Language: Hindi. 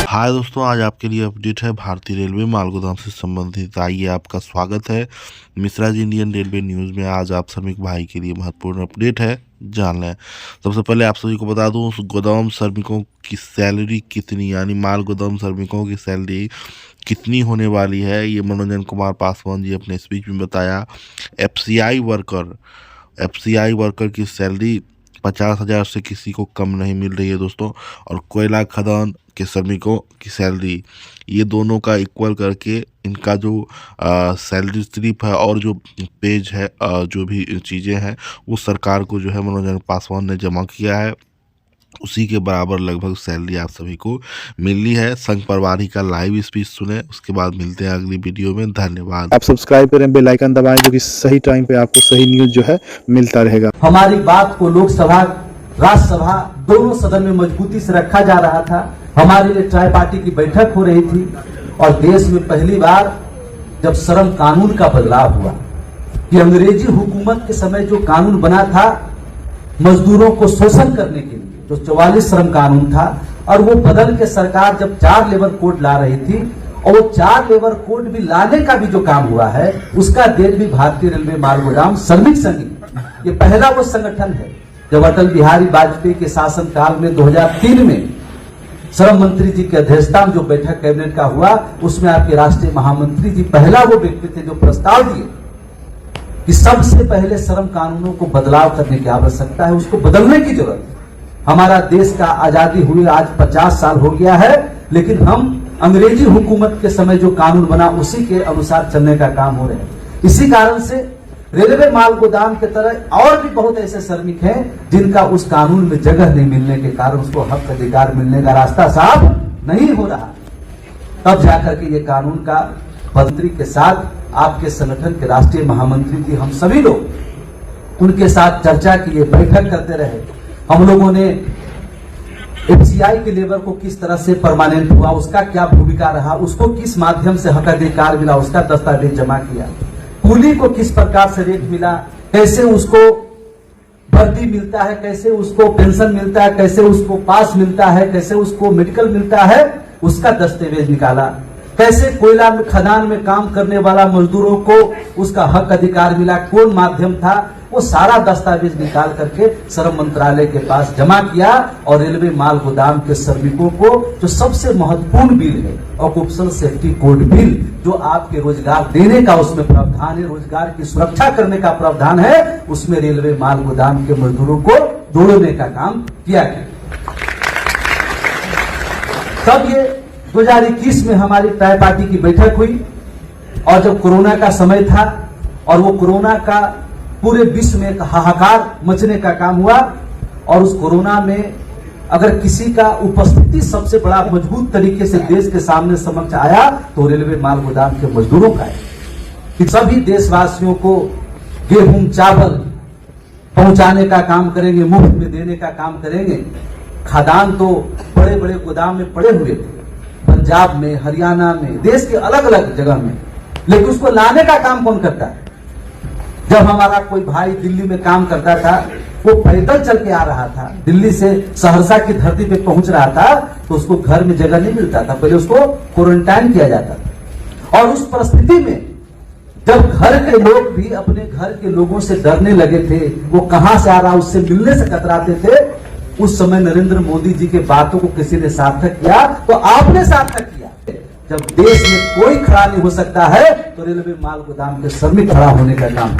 हाय दोस्तों, आज आपके लिए अपडेट है भारतीय रेलवे मालगोदाम से संबंधित। आइए, आपका स्वागत है Mishra ji Indian railway news में। आज आप श्रमिक भाई के लिए महत्वपूर्ण अपडेट है, जान लें। सबसे पहले आप सभी को बता दूं, उस गोदाम श्रमिकों की सैलरी कितनी, यानी माल गोदाम श्रमिकों की सैलरी कितनी होने वाली है, ये मनोरंजन कुमार पासवान जी अपने स्पीच में बताया। एफसीआई वर्कर की सैलरी 50,000 से किसी को कम नहीं मिल रही है दोस्तों। और कोयला खदान के श्रमिकों की सैलरी, ये दोनों का इक्वल करके इनका जो सैलरी स्लिप है और जो पेज है, जो भी चीज़ें हैं, वो सरकार को जो है मनोरंजन पासवान ने जमा किया है। उसी के बराबर लगभग सैलरी आप सभी को मिलनी है। संघ प्रभारी का लाइव स्पीच सुने, उसके बाद मिलते हैं अगली वीडियो में। धन्यवाद। आप सब्सक्राइब करें, बेल आइकन दबाएं, जो कि सही टाइम पे आपको सही न्यूज जो है मिलता रहेगा। हमारी बात को लोकसभा राज्यसभा दोनों सदन में मजबूती से रखा जा रहा था। हमारे लिए ट्राई पार्टी की बैठक हो रही थी और देश में पहली बार जब श्रम कानून का बदलाव हुआ, कि अंग्रेजी हुकूमत के समय जो कानून बना था मजदूरों को शोषण करने के लिए, जो 44 श्रम कानून था, और वो बदल के सरकार जब 4 लेबर कोड ला रही थी, और वो 4 लेबर कोड भी लाने का भी जो काम हुआ है, उसका देन भी भारतीय रेलवे मालगोदाम श्रमिक संघ, ये पहला वो संगठन है जब अटल बिहारी वाजपेयी के शासनकाल में 2003 में श्रम मंत्री जी की अध्यक्षता में जो बैठक कैबिनेट का हुआ, उसमें आपके राष्ट्रीय महामंत्री जी पहला वो व्यक्ति थे जो प्रस्ताव दिए कि सबसे पहले श्रम कानूनों को बदलाव करने की आवश्यकता है, उसको बदलने की जरूरत है। हमारा देश का आजादी हुए आज 50 साल हो गया है, लेकिन हम अंग्रेजी हुकूमत के समय जो कानून बना उसी के अनुसार चलने का काम हो रहे हैं। इसी कारण से रेलवे मालगोदाम के तरह और भी बहुत ऐसे श्रमिक हैं जिनका उस कानून में जगह नहीं मिलने के कारण उसको हक अधिकार मिलने का रास्ता साफ नहीं हो रहा। तब जाकर के ये कानून का मंत्री के साथ आपके संगठन के राष्ट्रीय महामंत्री जी, हम सभी लोग उनके साथ चर्चा की, ये बैठक करते रहे। हम लोगों ने एफसीआई के लेबर को किस तरह से परमानेंट हुआ, उसका क्या भूमिका रहा, उसको किस माध्यम से हक अधिकार मिला, उसका दस्तावेज जमा किया। कूली को किस प्रकार से रेट मिला, कैसे उसको भर्ती मिलता है, कैसे उसको पेंशन मिलता है, कैसे उसको पास मिलता है, कैसे उसको मेडिकल मिलता है, उसका दस्तावेज निकाला। कैसे कोयला में खदान में काम करने वाला मजदूरों को उसका हक अधिकार मिला, कौन माध्यम था, वो सारा दस्तावेज निकाल करके श्रम मंत्रालय के पास जमा किया। और रेलवे माल गोदाम के श्रमिकों को जो सबसे महत्वपूर्ण बिल है, ऑक्यूपेशनल सेफ्टी कोड बिल, जो आपके रोजगार देने का उसमें प्रावधान है, रोजगार की सुरक्षा करने का प्रावधान है, उसमें रेलवे माल गोदाम के मजदूरों को जोड़ने का काम किया गया। तब ये 2021 में हमारी ट्राई पार्टी की बैठक हुई, और जब कोरोना का समय था और वो कोरोना का पूरे विश्व में एक हाहाकार मचने का काम हुआ, और उस कोरोना में अगर किसी का उपस्थिति सबसे बड़ा मजबूत तरीके से देश के सामने समक्ष आया तो रेलवे माल गोदाम के मजदूरों का है, कि सभी देशवासियों को गेहूं चावल पहुंचाने का काम करेंगे, मुफ्त में देने का काम करेंगे। खदान तो बड़े बड़े गोदाम में पड़े हुए थे, पंजाब में, हरियाणा में, देश के अलग अलग जगह में, लेकिन उसको लाने का काम कौन करता है? जब हमारा कोई भाई दिल्ली में काम करता था, वो पैदल चल के आ रहा था, दिल्ली से सहरसा की धरती पे पहुंच रहा था, तो उसको घर में जगह नहीं मिलता था, पहले उसको क्वारंटाइन किया जाता था। और उस परिस्थिति में जब घर के लोग भी अपने घर के लोगों से डरने लगे थे, वो कहां से आ रहा उससे मिलने से कतराते थे, उस समय नरेंद्र मोदी जी के बातों को किसी ने सार्थक किया तो आपने सार्थक किया। जब देश में कोई खड़ा नहीं हो सकता है तो रेलवे माल गोदाम के श्रमिक खड़ा होने का काम